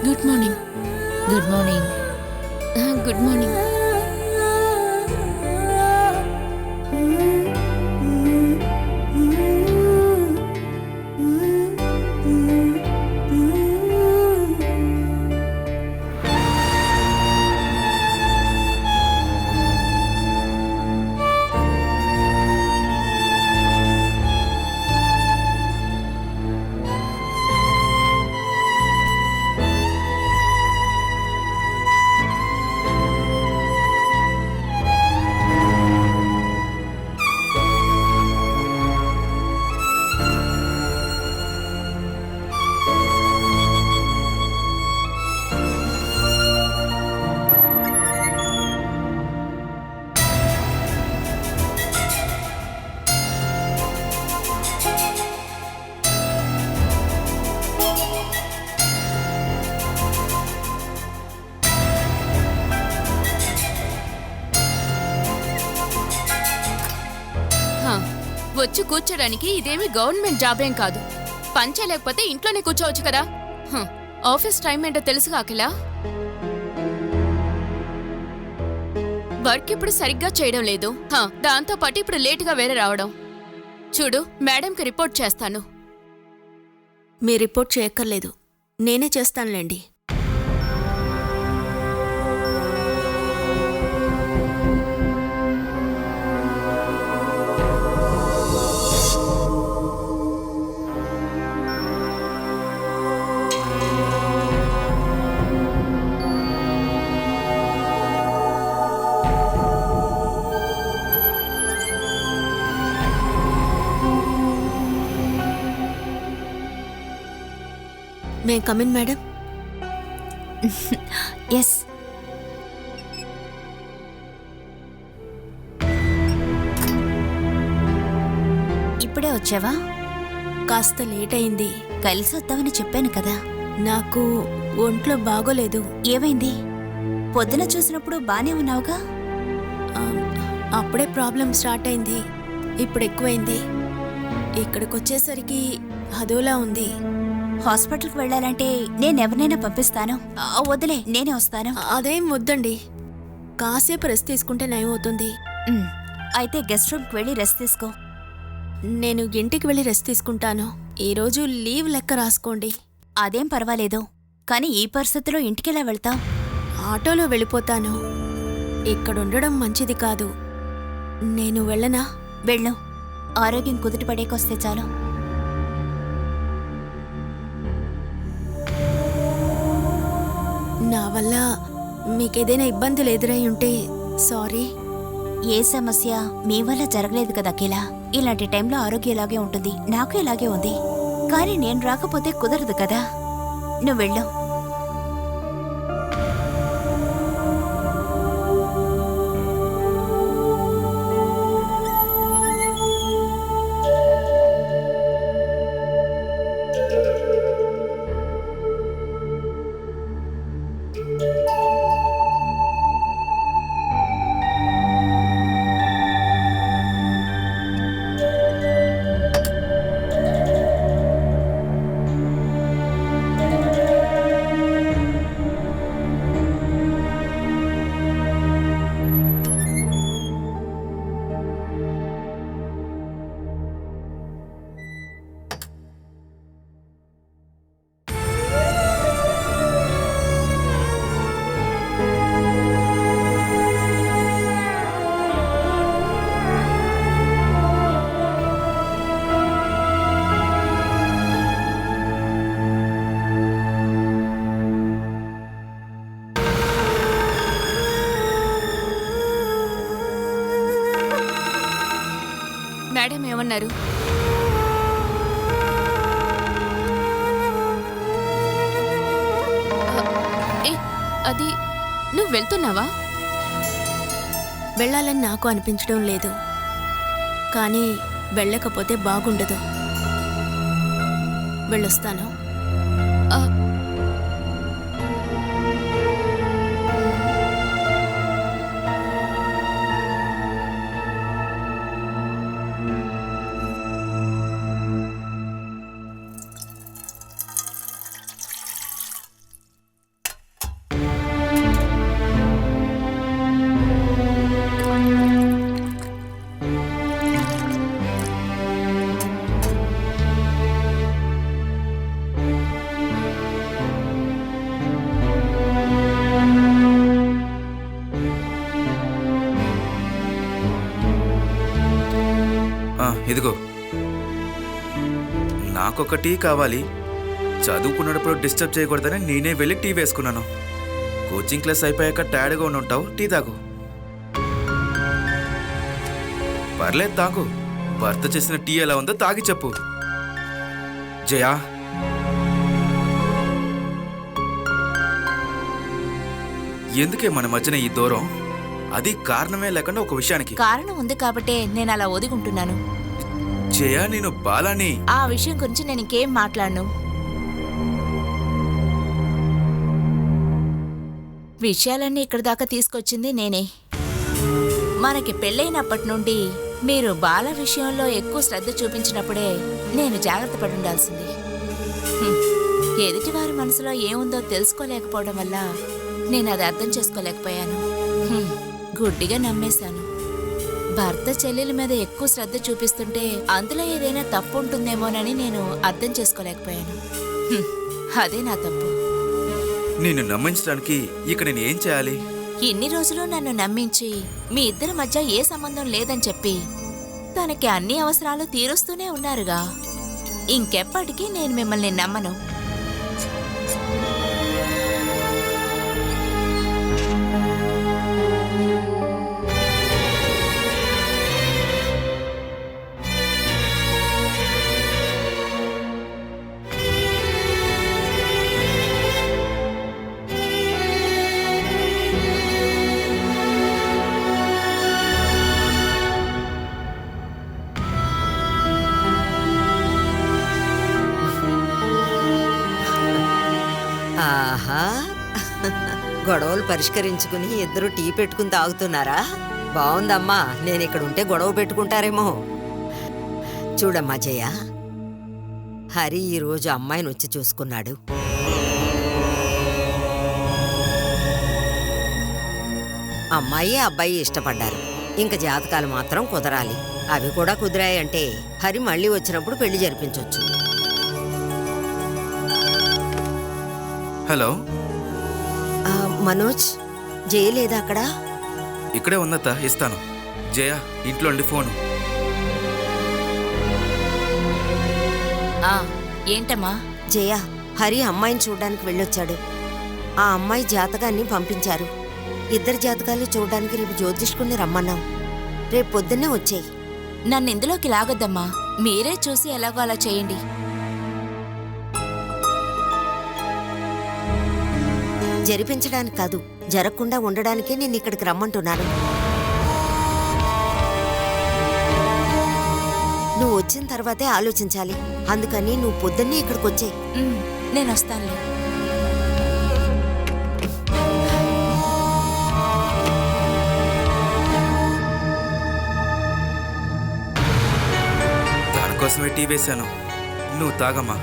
Good morning. Good morning. Good morning. వచ్చి కూర్చోడానికి ఇదేమి గవర్నమెంట్ జాబ్ ఏం కాదు. పని చేయలేకపోతే ఇంట్లోనే కూర్చోవచ్చు కదా. ఆఫీస్ టైం ఏంటో తెలుసుగా అఖిల. వర్క్ ఇప్పుడు సరిగ్గా చేయడం లేదు. దాంతో పాటు ఇప్పుడు లేటుగా వేరే రావడం. చూడు, మేడంకి రిపోర్ట్ చేస్తాను. మీ రిపోర్ట్ చేయక్కర్లేదు, నేనే చేస్తానులేండి. May come in madam? ఎస్. ఇప్పుడే వచ్చావా? కాస్త లేట్ అయింది. కలిసి వద్దామని చెప్పాను కదా. నాకు ఒంట్లో బాగోలేదు. ఏమైంది? పొద్దున చూసినప్పుడు బానే ఉన్నావుగా. అప్పుడే ప్రాబ్లం స్టార్ట్ అయింది, ఇప్పుడు ఎక్కువైంది. ఇక్కడికి వచ్చేసరికి అదోలా ఉంది. హాస్పిటల్కి వెళ్ళాలంటే నేనెవరినైనా పంపిస్తాను. వదిలే, నేనే వస్తాను. అదేం వద్దండి, కాసేపు రెస్ట్ తీసుకుంటే నయమవుతుంది. అయితే గెస్ట్ రూమ్కి వెళ్ళి రెస్ట్ తీసుకో. నేను ఇంటికి వెళ్ళి రెస్ట్ తీసుకుంటాను. ఈరోజు లీవ్ లెక్క రాసుకోండి. అదేం పర్వాలేదు, కానీ ఈ పరిస్థితిలో ఇంటికెలా వెళ్తాం? ఆటోలో వెళ్ళిపోతాను. ఇక్కడుండడం మంచిది కాదు. నేను వెళ్ళనా? వెళ్ళు, ఆరోగ్యం కుదుటపడేకొస్తే చాలు. నా వల్ల మీకేదైనా ఇబ్బందులు ఎదురై ఉంటే సారీ. ఏ సమస్య మీ వల్ల జరగలేదు కదా అఖిల. ఇలాంటి టైంలో ఆరోగ్యం ఇలాగే ఉంటుంది, నాకు ఇలాగే ఉంది. కానీ నేను రాకపోతే కుదరదు కదా. నువ్వు వెళ్ళు. మేడం ఏమన్నారు? అది నువ్వు వెళ్తున్నావా? వెళ్ళాలని నాకు అనిపించడం లేదు, కానీ వెళ్ళకపోతే బాగుండదు. వెళ్ళొస్తాను. ఇదిగో, నాకొక టీ కావాలి. చదువుకున్నప్పుడు డిస్టర్బ్ చేయకూడదని నేనే వెళ్ళి టీ వేసుకున్నాను. కోచింగ్ క్లాస్ అయిపోయాక టైర్డ్గా ఉండి ఉంటావు, టీ తాగు. పర్లేదు తాగు. భర్త చేసిన టీ ఎలా ఉందో తాగి చెప్పు. జయా, ఎందుకే మన మధ్యన ఈ దూరం? అది కారణమే లేకుండా ఒక విషయానికి. కారణం ఉంది కాబట్టే నేను అలా ఒదిగుంటున్నాను. జయా, నేను బాలాని. ఆ విషయం గురించి నేను ఇంకేం మాట్లాడను. విషయాలన్నీ ఇక్కడి దాకా తీసుకొచ్చింది నేనే. మనకి పెళ్ళైనప్పటి నుండి మీరు బాల విషయంలో ఎక్కువ శ్రద్ధ చూపించినప్పుడే నేను జాగ్రత్త పడి ఉండాల్సింది. ఎదుటివారి మనసులో ఏముందో తెలుసుకోలేకపోవడం వల్ల నేను అది అర్థం చేసుకోలేకపోయాను. గుడ్డిగా నమ్మేశాను. భర్త చెల్లెల మీద ఎక్కువ శ్రద్ధ చూపిస్తుంటే అందులో ఏదైనా తప్పు ఉంటుందేమోనని నేను అర్థం చేసుకోలేకపోయాను. అదే నా తప్పు. నిన్ను నమ్మించడానికి ఇక నేను ఏం చేయాలి? ఇన్ని రోజులు నన్ను నమ్మించి మీ ఇద్దరి మధ్య ఏ సంబంధం లేదని చెప్పి తనకి అన్ని అవసరాలు తీరుస్తూనే ఉన్నారుగా. ఇంకెప్పటికీ నేను మిమ్మల్ని నమ్మను. ఆహా, గొడవలు పరిష్కరించుకుని ఇద్దరు టీ పెట్టుకుని తాగుతున్నారా? బాగుందమ్మా. నేను ఇక్కడ ఉంటే గొడవ పెట్టుకుంటారేమో. చూడమ్మా జయ, హరి ఈరోజు అమ్మాయిని వచ్చి చూసుకున్నాడు. అమ్మాయి అబ్బాయి ఇష్టపడ్డారు. ఇంక జాతకాలు మాత్రం కుదరాలి. అవి కూడా కుదిరాయంటే హరి మళ్ళీ వచ్చినప్పుడు పెళ్లి జరిపించవచ్చు. హలో మనోజ్, జయ లేదా అక్కడ? ఇక్కడే ఉందత్త, ఇస్తాను. జయ, ఇంట్లో ఉండి ఫోను. ఏంటమ్మా? జయ, హరి అమ్మాయిని చూడడానికి వెళ్ళొచ్చాడు. ఆ అమ్మాయి జాతకాన్ని పంపించారు. ఇద్దరు జాతకాలు చూడడానికి రేపు జ్యోతిష్కుని రమ్మన్నాం. రేపు పొద్దున్నే వచ్చేయి. నన్ను ఇందులోకి లాగొద్దమ్మా. మీరే చూసి ఎలాగో అలా చేయండి. జరిపించడానికి కాదు, జరగకుండా ఉండడానికే నేను ఇక్కడికి రమ్మంటున్నాను. నువ్వు వచ్చిన తర్వాతే ఆలోచించాలి. అందుకని నువ్వు పొద్దున్నే ఇక్కడికి వచ్చేయి. నేను వస్తానులే. దానికోసమే టీ వేశాను. నువ్వు తాగమ్మా.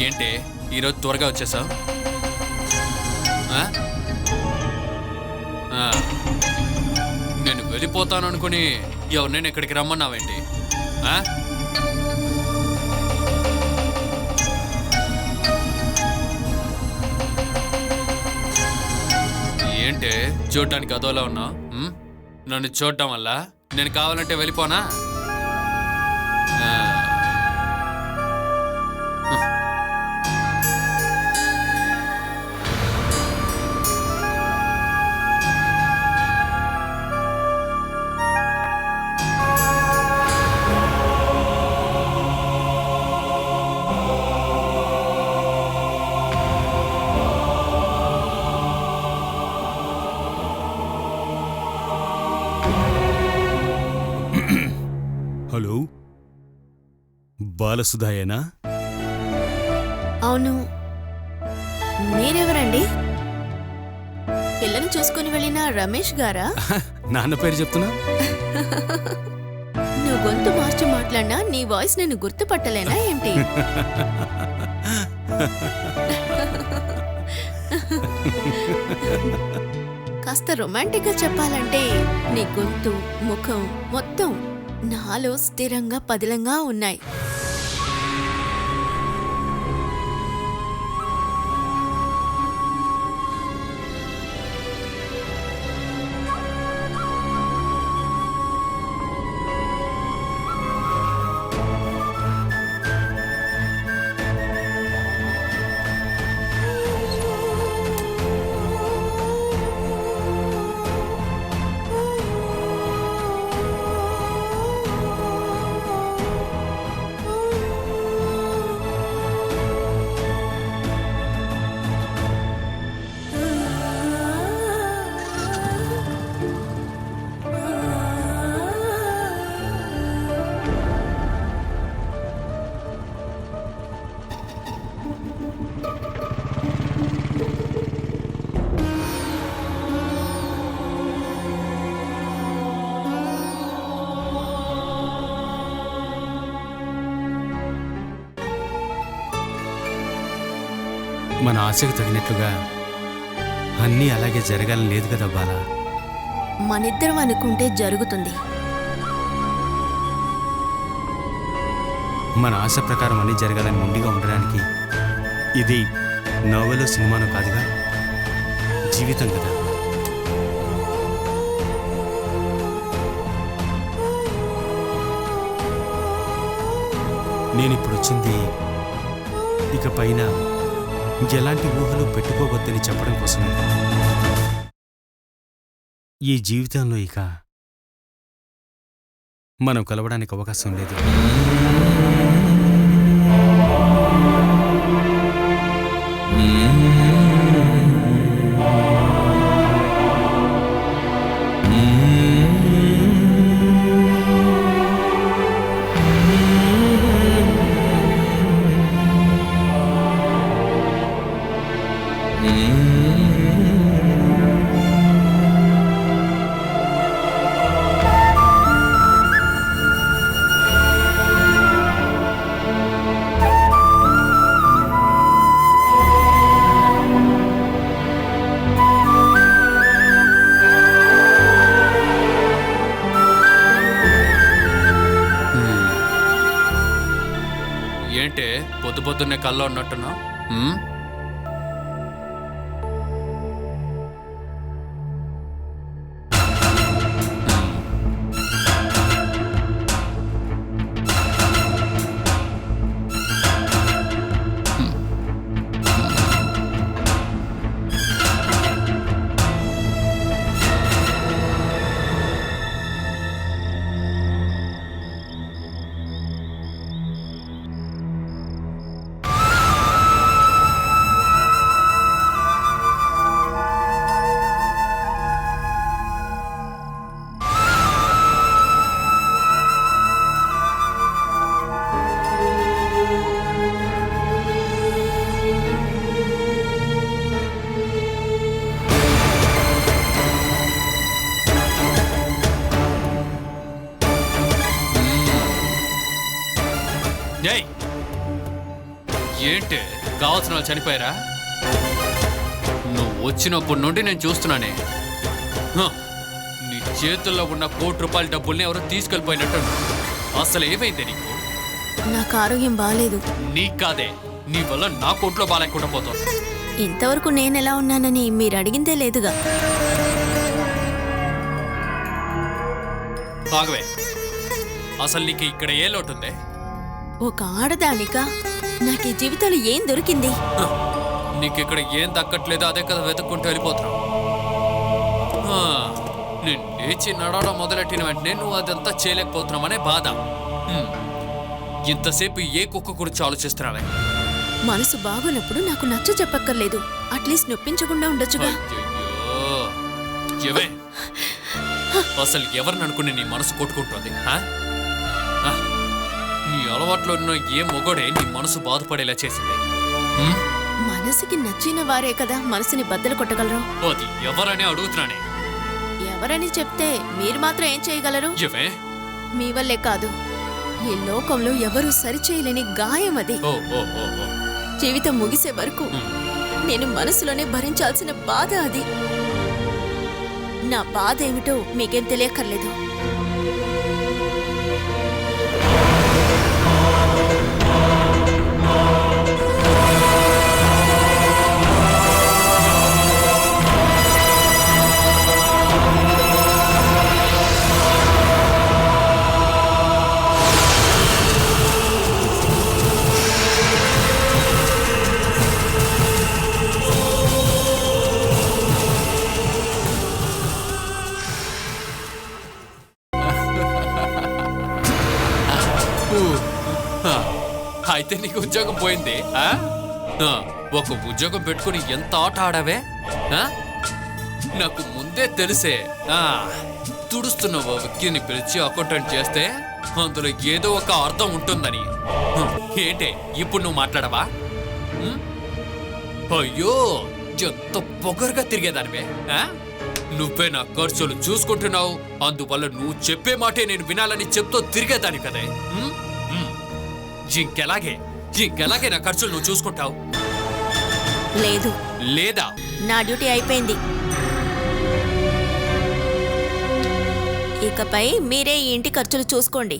ఏంటి ఈరోజు త్వరగా వచ్చేసావు? నేను వెళ్ళిపోతాను అనుకుని ఎవరినైనా ఇక్కడికి రమ్మన్నావేంటి? ఏంటి చూడటానికి అదోలా ఉన్నావు? నన్ను చూడటం వల్ల నేను కావాలంటే వెళ్ళిపోనా? హలో, బాలసుధాయేనా? అవును, మీరెవరండి? పిల్లని చూసుకుని వెళ్ళిన రమేష్ గారా? నాన్న పేరు చెప్తున్నా. నువ్వు గొంతు మార్చి మాట్లాడినా నీ వాయిస్ నేను గుర్తుపట్టలేనా ఏంటి? కాస్త రొమాంటిక్ గా చెప్పాలంటే నీ గొంతు, ముఖం మొత్తం నాలో స్థిరంగా పదిలంగా ఉన్నాయి. మన ఆశకు తగినట్లుగా అన్నీ అలాగే జరగాలని లేదు కదా బాలా. మనిద్దరం అనుకుంటే జరుగుతుంది. మన ఆశ ప్రకారం అన్నీ జరగాలని ముందుగా ఉండడానికి ఇది నోవెలో సినిమాను కాదుగా, జీవితం కదా. నేనిప్పుడు వచ్చింది ఇక పైన ఎలాంటి ఊహలు పెట్టుకోవద్దని చెప్పడం కోసమే. ఈ జీవితంలో ఇక మనం కలవడానికి అవకాశం లేదు. ఏంటే పొద్దు పొద్దున్నే కల్లో ఉన్నట్టున్నా? ఏంటి కావాల్సిన వాళ్ళు చనిపోయారా? నువ్వు వచ్చినప్పటి నుండి నేను చూస్తున్నానే. హ, నీ చేతుల్లో ఉన్న ₹1,00,00,000 డబ్బుల్ని ఎవరో తీసుకెళ్ళిపోయినట్టు. అసలు ఏమైంది నీకు? నాకు ఆరోగ్యం బాగాలేదు. నీకు కాదే, నీ వల్ల నా కోట్లో బాగాలేకుండా పోతుంది. ఇంతవరకు నేనెలా ఉన్నానని మీరు అడిగిందే లేదుగా. ఆగవే, అసలు నీకు ఇక్కడ ఏ లోటుందే? ఒక ఆడదానికా నాకు ఈ జీవితంలో ఏం దొరికింది? హ, నీకు ఇక్కడ ఏం దక్కట్లేదో అదే కదా వెతుక్కుంటూ వెళ్ళిపోతున్నావు. నేను లేచి నడవడం మొదలెట్టిన వెంటనే నువ్వు అదంతా చేయలేకపోతున్నావనే బాధ. ఇంతసేపు ఏ కుక్క గురించి ఆలోచిస్తున్నావే? మనసు బాగున్నప్పుడు నాకు నచ్చ చెప్పక్కర్లేదు. అట్లీస్ట్ నొప్పించకుండా ఉండొచ్చుగా. అయ్యయ్యో, ఎవే అసలు ఎవరిని అనుకుని నీ మనసు కొట్టుకుంటుంది? నీ అలవాట్లో ఉన్న ఏ మొగడే నీ మనసు బాధపడేలా చేసింది? మనసుకి నచ్చిన వారే కదా మనసుని బద్దలు కొట్టగలరు. అది ఎవరని అడుగుతున్నానే. ఎవరని చెప్తే మీరు మాత్రం ఏం చేయగలరు? ఎవే? మీ వల్లే కాదు, ఈ లోకంలో ఎవరూ సరిచేయలేని గాయం అది. ఓ ఓ ఓ ఓ. జీవితం ముగిసే వరకు నేను మనసులోనే భరించాల్సిన బాధ అది. నా బాధ ఏమిటో మీకేం తెలియక్కర్లేదు. అయితే నీకు ఉద్యోగం పోయింది. ఒక ఉద్యోగం పెట్టుకుని ఎంత ఆట ఆడావే? నాకు ముందే తెలిసే. తుడుస్తున్న ఓ వ్యక్తిని పిలిచి అకౌంటెంట్ చేస్తే అందులో ఏదో ఒక అర్థం ఉంటుందని. ఏంటే ఇప్పుడు నువ్వు మాట్లాడవా? అయ్యో, ఎంత పొగరుగా తిరిగేదానివే. నువ్వే నా ఖర్చులు చూసుకుంటున్నావు, అందువల్ల నువ్వు చెప్పే మాటే నేను వినాలని చెప్తూ తిరిగేదాని కదే. ఇంకెలాగే నా ఖర్చులు నువ్వు చూసుకుంటావు? లేదు. లేదా? నా డ్యూటీ అయిపోయింది. ఇకపై మీరే ఈ ఇంటి ఖర్చులు చూసుకోండి.